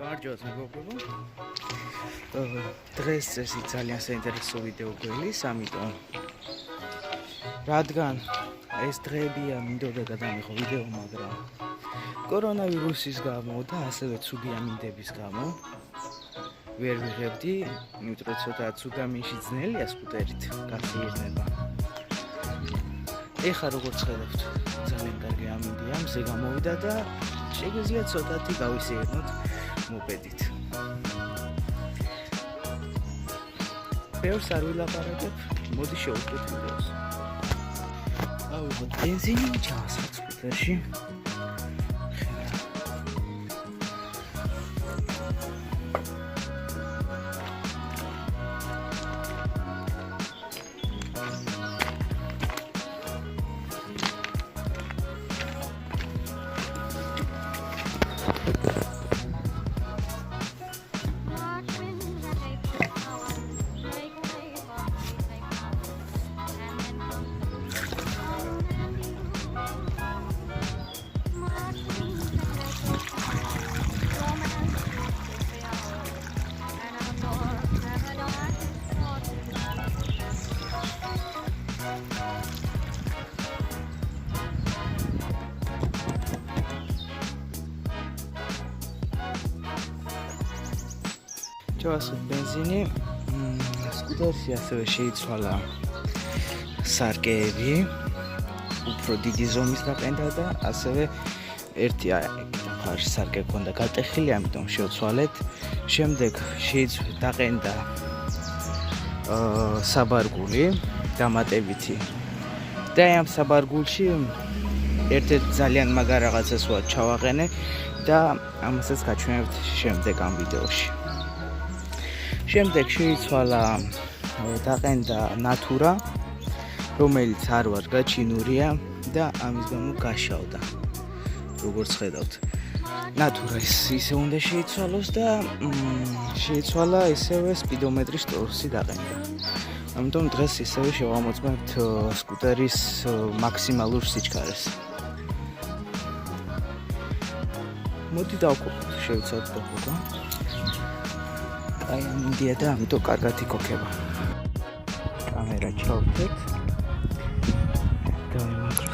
გამარჯობა მეგობრებო. დღეს წესი ძალიან საინტერესო ვიდეო გველის, ამიტომ რადგან ეს დღეებია მინდოდა გადამიღო ვიდეო, მაგრამ კორონავირუსის გამო და ასევე ცუდი ამინდების გამო ვერ ვიღებდი, იმიტომ რომ ცოტა ცუდამინში ძნელია სკუტერით გასეირნება. ეხლა როგორც ხედავთ, ძალიან კარგი ამინდია, მზე გამოვიდა და შეგვიძლია ცოტათი გავისეირნოთ მოპედით. ბევრს არ ვილაპარაკებ, მოდი შევუდგეთ ვიდეოს. ავიღოთ ბენზინი, ჩავასხოთ სკუტერში. ჩავასხოთ ბენზინი, სკუტერში ასევე შეიცვალა სარკეები, უფრო დიდი ზომის დაყენდა და ასევე ერთი მხარში სარკე ჰქონდა გატეხილი, ამიტომ შევცვალეთ. შემდეგ დაყენდა საბარგული დამატებითი და ამ საბარგულში ერთ-ერთ ძალიან მაგარ რაღაცას ჩავაყენე და ამასაც გაჩვენებთ შემდეგ ამ ვიდეოში. შემდეგ შეიცვალა დაყენდა ნატურა, რომელიც არ ვარ გაჩინურია და ამის გამო გაშავდა. როგორც ხედავთ, ნატურა ისე უნდა შეიცვალოს და შეიცვალა ისევე სპიდომეტრის ტორსი დაყენდა. ამიტომ დღეს ისევე შევამოწმებთ სკუტერის მაქსიმალურ სიჩქარეს. მოდი დავკופოთ, შევიცავთ დოკობა. აი ამინდია და ამიტომ კარგად იქოქება. კამერა ჩავთეთ. დავიმაგროთ.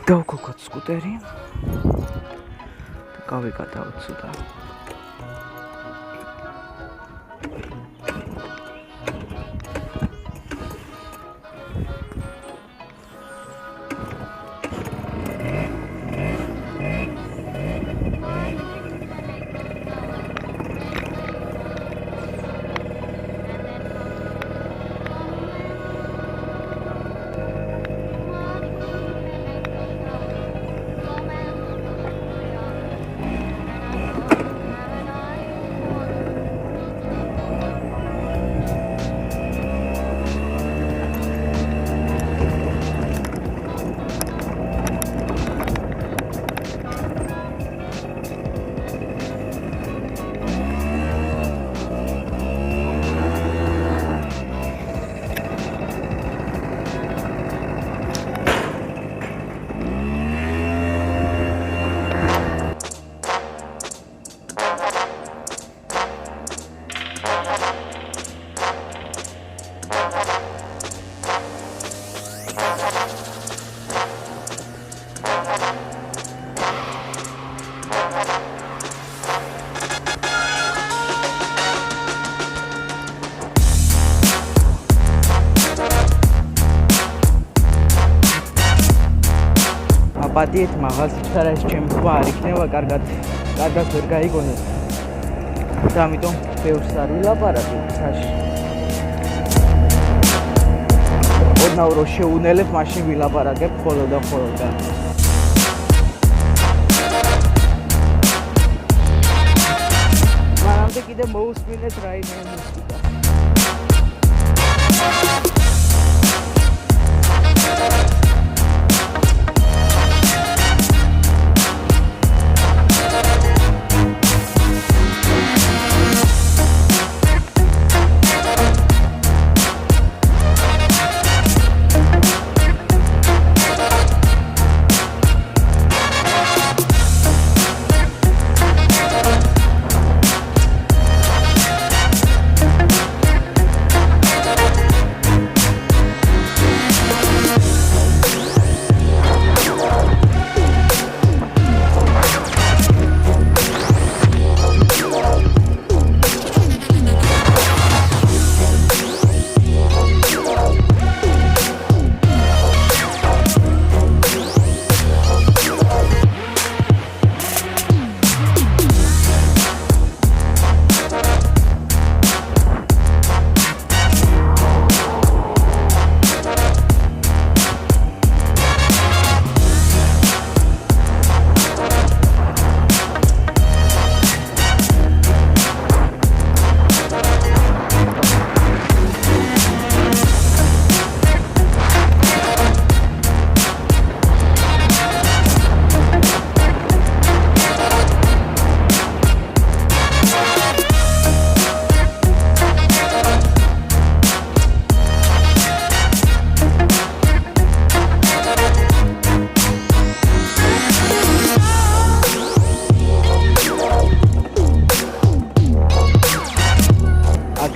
დავკოკოთ სკუტერი და გავიკატავთ ცოტა. დაპატიეთ მაღაზიაში და ეს ჩემი თქვა არ იქნება კარგად ვერ გაიგონოთ და ამიტომ ბევრს არ ვილაპარაკე ხაში ოდნავ რო შეუნელებ მაშინ ვილაპარაკებ ხოლო და მანამდე კიდე მოусმინეთ რაიმე მუსიკა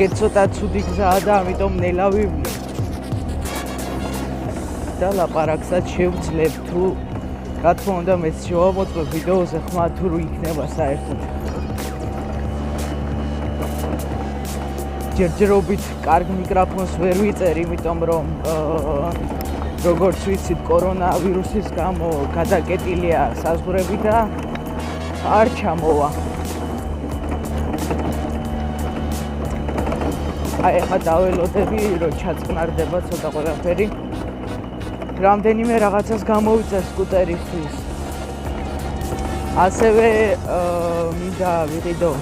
აქეთ ცოტა ცუდი გზაა და ამიტომ ნელა ვივლი და ლაპარაკსაც შევძლებ თუ რა თქმა უნდა მეც შევამოწმებ ვიდეოზე ხმა თუ იქნება საერთოდ ჯერჯერობით კარგ მიკროფონს ვერ ვიწერ იმიტომ რომ როგორც ვიცით კორონავირუსის გამო გადაკეტილია საზღვრები და არ ჩამოვა აი ახლა დაველოდები რომ ჩაწყნარდება ცოტა ყველაფერი რამდენიმე რაღაცას გამოვიწერ სკუტერისთვის ასევე მინდა ვიყიდო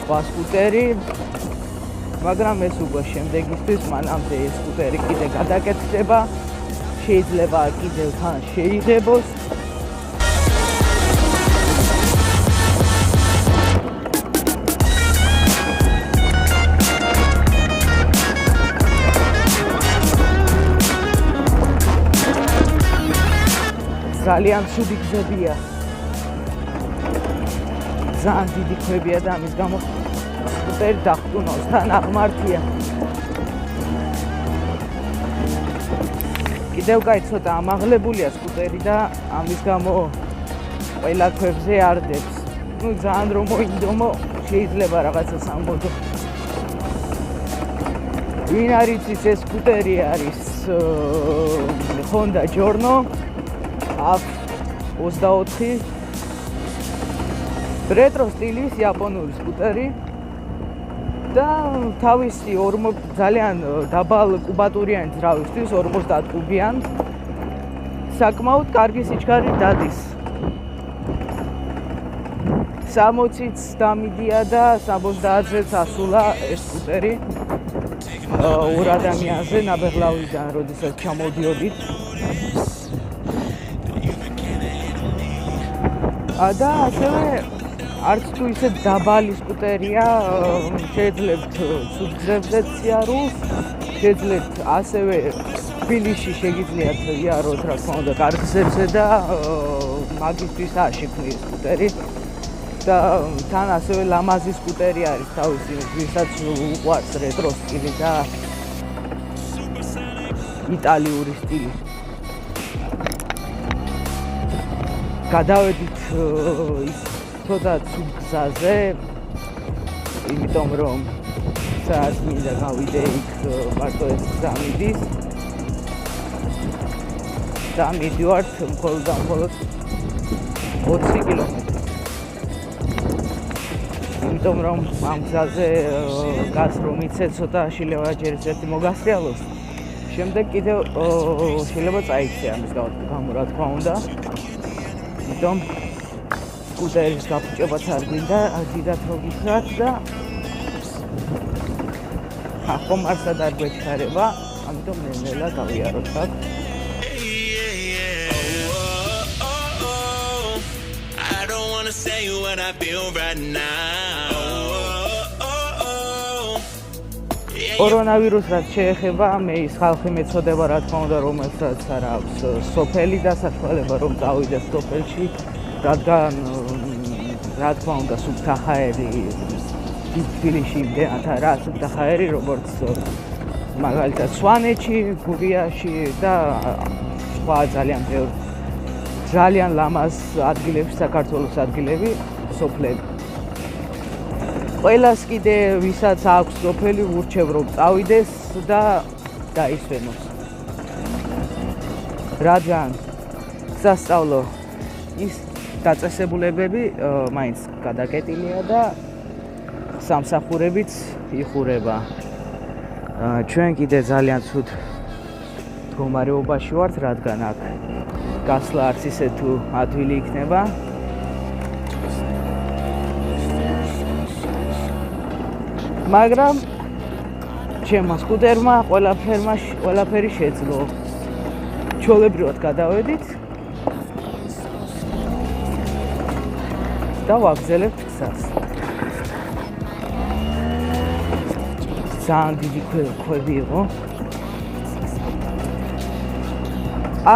სხვა სკუტერი მაგრამ ეს უკვე შემდეგისთვის მანამდე ეს სკუტერი კიდე გადაკეთდება შეიძლება კიდევ თან შეიღებოს ძალიან ცუდი გზებია ძალიან დიდი ქვებია და ამის გამო სკუტერი დახტუნავს თან აღმართია კიდევ კაი ცოტა ამაღლებულია სკუტერი და ამის გამო ყველა ქვებზე არდებს ну ძალიან რომ მოინდომო შეიძლება რაღაცას ამბობ ვინ არის ეს სკუტერი არის Honda Giorno F24 რეტრო სტილის იაპონური სკუტერი და თავისი ძალიან დაბალ კუბატურიანი ძრავისთვის 50 კუბიან საკმაოდ კარგი სიჩქარე დადის 60-იც დამიდია და 70-ზეც ასულა ეს სკუტერი ორ ადამიანზე ნაბეღლავიდან როდესაც ჩამოდიოდით და ასევე არც თუ ისე დაბალი სკუტერია შეძლებთ ცუდ გზებზეც სიარულს შეძლებთ ასევე თბილისში შეგიძლიათ იაროთ რა თქმა უნდა კარგ გზებზე და მაგისთვის აშიფნი სკუტერი და თან ასევე ლამაზი სკუტერი არის თავისი ვისაც უყვარს რეტრო სტილი და იტალიური სტილი გადავედით ცოტა ცუდ გზაზე იმიტომ რომ სადაც მინდა გავიდე იქ მარტო ეს გზა მიდის და მიდივართ მხოლოდ 20 კილომეტრი. იმიტომ რომ ამ გზაზე გასრო მიცე ცოტა შეიძლება ჯერ ერთი მოგასრიალოს. შემდეგ კიდევ შეიძლება წაიქცე ამის გამო რა თქმა უნდა. იმიტომ სკუტერის გაფუჭებაც არ გვინდა, დიდად რო გიხრათ და ხომარსად არ გვეჩქარება, ამიტომ ნელა გავიაროთ აქ. Say what I feel right now. კორონავირუსს შეეხება მე ის ხალხი მეწოდება რა თქმა უნდა რომელსაც არ აქვს სოფელი და საშუალება რომ წავიდეს სოფელში რადგან რა თქმა უნდა სუფთა ჰაერი თბილისში იმდენად არა სუფთა ჰაერი როგორც მაგალითად სვანეთში, გურიაში და სხვა ძალიან ლამაზ ადგილებში საქართველოს ადგილები სოფლები. ყველას კიდე ვისაც აქვს სოფელი ურჩევ რომ წავიდეს და დაისვენოს. რადგან სასწავლო ის დაწესებულებები მაინც გადაკეტილია და სამსახურებიც იხურება. ჩვენ კიდე ძალიან ცუდ მდგომარეობაში ვართ, რადგან აქ გასვლა არც ისე თუ ადვილი იქნება. მაგრამ ჩემმა სკუტერმა ყველაფერი შეძლო. ჩვეულებრივად გადავედით და ვაგზელებთ გზას. ძალიან დიდი ქვები იყო.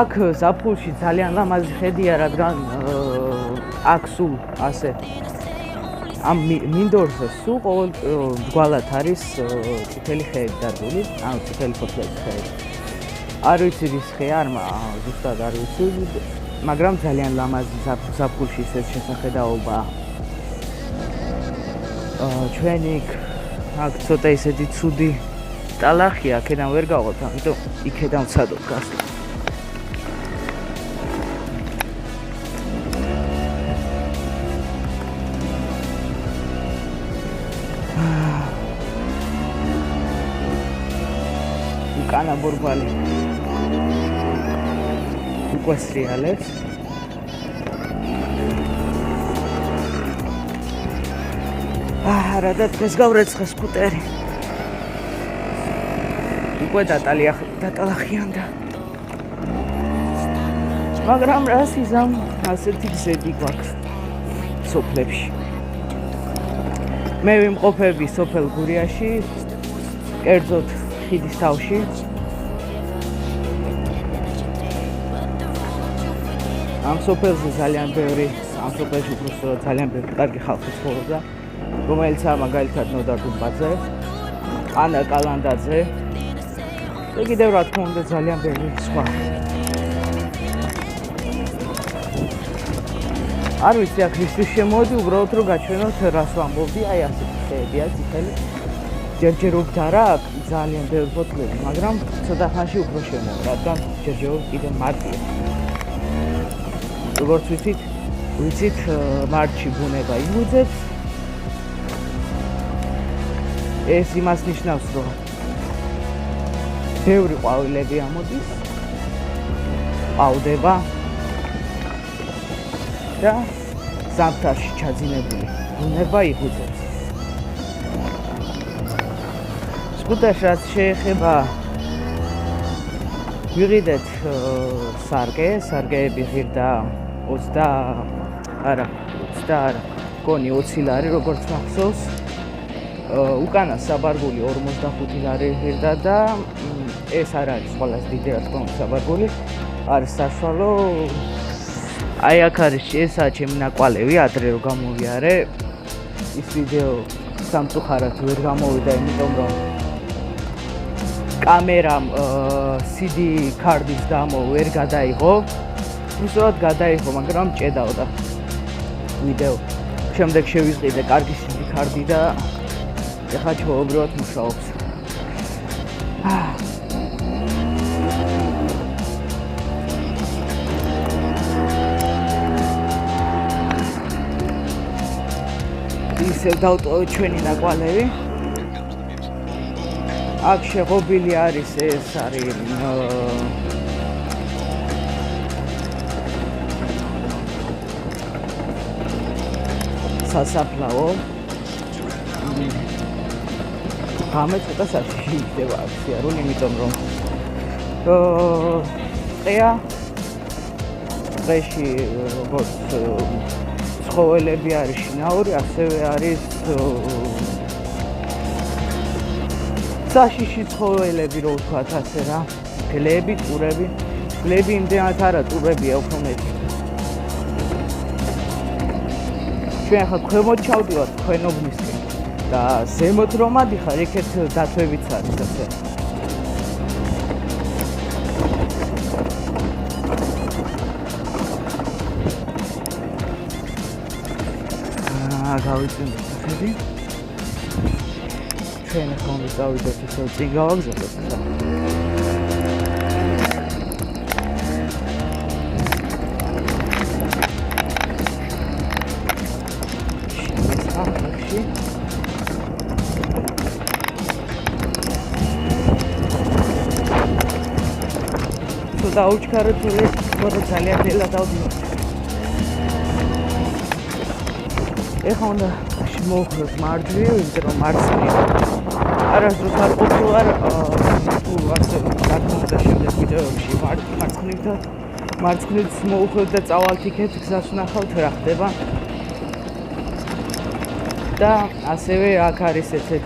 აქ ზაფხულში ძალიან ლამაზი ხედია, რადგან აქ სულ ასე ამ მინდორზე სულ ყოველ მძღვალად არის წითელი ხეები დარგული, ანუ წითელი ფოთლების ხეები. არ ვიცი რის ხე არ ზუსტად არ ვიცი, მაგრამ ძალიან ლამაზი ზაფხულში ეს შესახედაობა. ჩვენი აქ ცოტა ისეთი ცუდი ტალახია, აქედან ვერ გავყოთ, ამიტომ იქედან ვცადოთ გასვლა. უკანა ბორბალი უკვე სრიალებს. რა და დღეს გავრეცხე სკუტერი. უკვე დატალახიანდა. მაგრამ რას იზამ ასეთი გზები გვაქვს სოფლებში. მე ვიმყოფები სოფელ გურიაში, კერძოდ ხიდის თავში. ამ სოფელში ძალიან ბევრი კარგი ხალხი ცხოვრობდა, რომელიც მაგალითად ნოდა გუმბაძე, ანა კალანდაძე და კიდევ რა თქმა უნდა ძალიან ბევრი სხვა. არ ვიცი აქ ისთვის შემოვედი, უბრალოდ რომ გაჩვენოთ რას ვამბობდი, აი ასეთი ხეებია წითელი. ჯერჯერობით არა აქ ძალიან ბევრი ფოთლები, მაგრამ ცოტა ხანში უფრო შემოვა, რადგან ჯერჯერობით კიდე მარტია. როგორც ვიცით მარტში ბუნება იგუძებს. ეს იმას ნიშნავს, რომ ბევრი ყვავილები ამოდის, ყავდება და ზამთარში ჩაძინებული ბუნება იგუძებს. სკუტერს რაც შეეხება ვიღიდეთ სარგეები ღირდა 20 ლარი როგორც მახსოვს. უკანა საბარგული 45 ლარი ღირდა და ეს არ არის ყველაზე დიდი რა თქმა უნდა საბარგული, არის საშუალო. აი აქ არის ესაა ჩემი ნაკვალევი, ადრე რომ გამოვიარე. ის ვიდეო სამწუხაროდ ვერ გამოვიდა, იმიტომ რომ კამერამ CD კარდის გამო ვერ გადაიღო. უბრალოდ გადაიღო, მაგრამ ჭედაოდა ვიდეო. შემდეგ შევიზღიდე კარგი CD კარდი და ეხლა ჩვეულებრივად მუშაობს. ისევ დავტოვეთ ჩვენი ნაკვალევი. აქ შეღობილი არის ეს არის სასაფლაო. გამე ცოტა საშიში იქნება აქცია, იმიტომ რომ ყეა ყეში როგორც ცხოველები არის შინაური, ასევე არის საშიში ცხოველები, რო ვთქვათ ასე რა, გლები, ტურები. გლები იმდენად არა, ტურებია უფრო მეტი. ჩვენ ახლა ქვემოთ ჩავდივართ ქვენობლისკენ და ზემოთ რომ ადიხარ, იქეთ დათვებიც არის ასე. გავიწმინდეთ ხეთი. ჩვენ ახლა უნდა წავიდეთ ისე წინ გავაგზავნოთ და დაუჩქაროთ რომ ძალიან ძნელად დავდივართ. ეხლა უნდა მოვხდეთ მარჯვნივ, იმიტომ რომ მარცხნივ არასდროს არ ყოფილვარ თუ ასე დაგმოვდა შემდეგ ვიდეოებში მარცხნივ მოვხდეთ და წავალთ იქეთ გზას ვნახავთ რა ხდება. და ასევე აქ არის ესეთ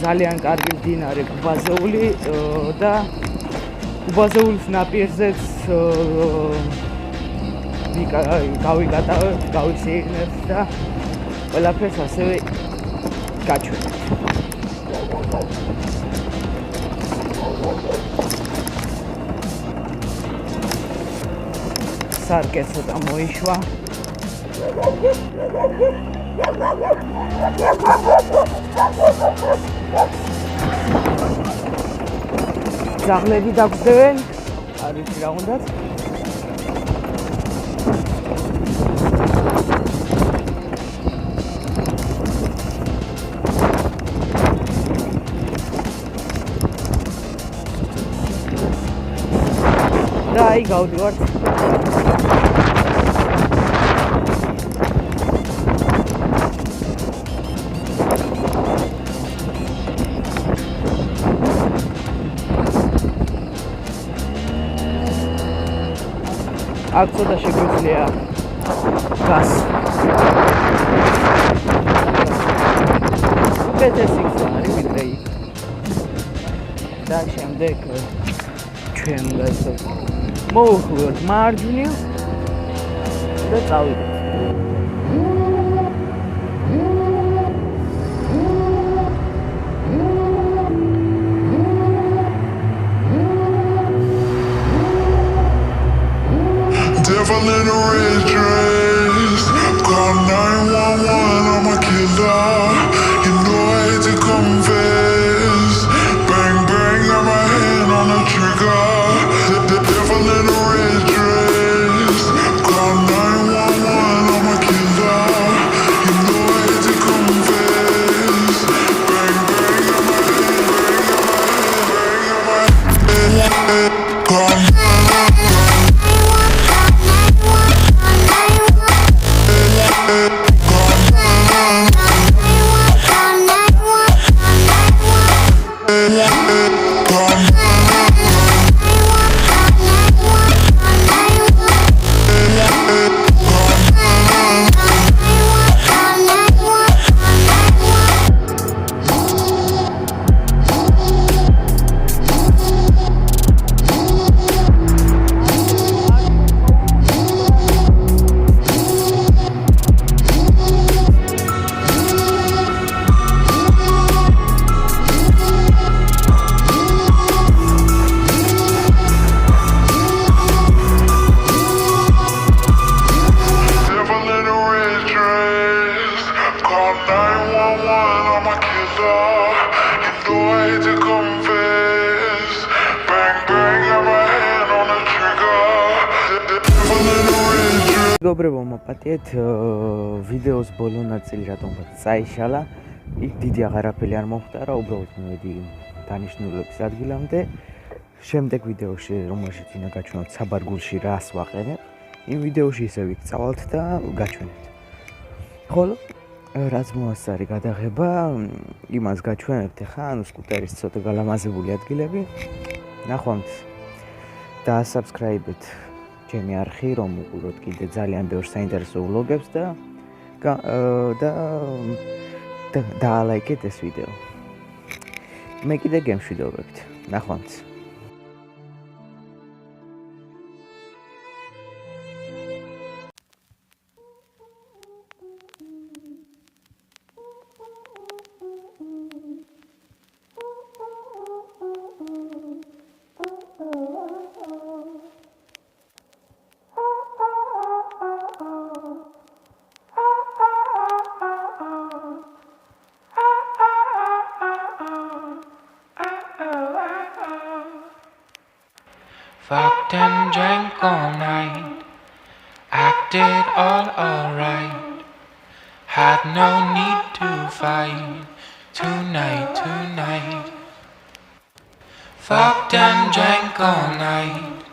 ძალიან კარგი მდინარე გუბაზეული და გუბაზეულის ნაპირზეც გავიკატავებთ, გავისეირნებთ და ყველაფერს ასევე გაჩვენებთ. სარკე ცოტა მოიშვა. ძაღლები დაგძევენ, არ ვიცი რა უნდათ. და აი გავდივართ. აქ ცოტა შეგვიძლია გას. უკეთესი გზა არის ვიდრე იქ. და შემდეგ ჩვენ ასე მოვხდით მარჯვნივ და წავიდეთ. Devil in a red dress, call 911, I'm a killer. You know I hate to confess. Bang bang, got my hand on the trigger. The devil in a red dress, call 911, I'm a killer. You know I hate to confess. Bang bang, got my hand, bang got my hand, call. მეგობრებო, მოპატიეთ ვიდეოს ბოლო ნაწილი რატომღაც წაიშალა. იქ დიდი აღარაფერი არ მომხდარა, უბრალოდ მივედი დანიშნულების ადგილამდე. შემდეგ ვიდეოში, რომელშიც უნდა გაჩვენოთ საბარგულში რას ვაყენებ, იმ ვიდეოში ისევ იქ წავალთ და გაჩვენებთ. ხოლო რაც მოასწარი გადაღება, იმას გაჩვენებთ ახლა, ანუ სკუტერის ცოტა გალამაზებული ადგილები. ნახვამთ და subscribe-ით ჩემი არხი, რომ უყუროთ კიდე ძალიან ბევრ საინტერესო ვლოგებს და დაალაიქეთ ეს ვიდეო. მე კიდე გემშვიდობებთ. ნახვამთ. Fucked and drank all night, acted all alright, had no need to fight, tonight. Fucked and drank all night,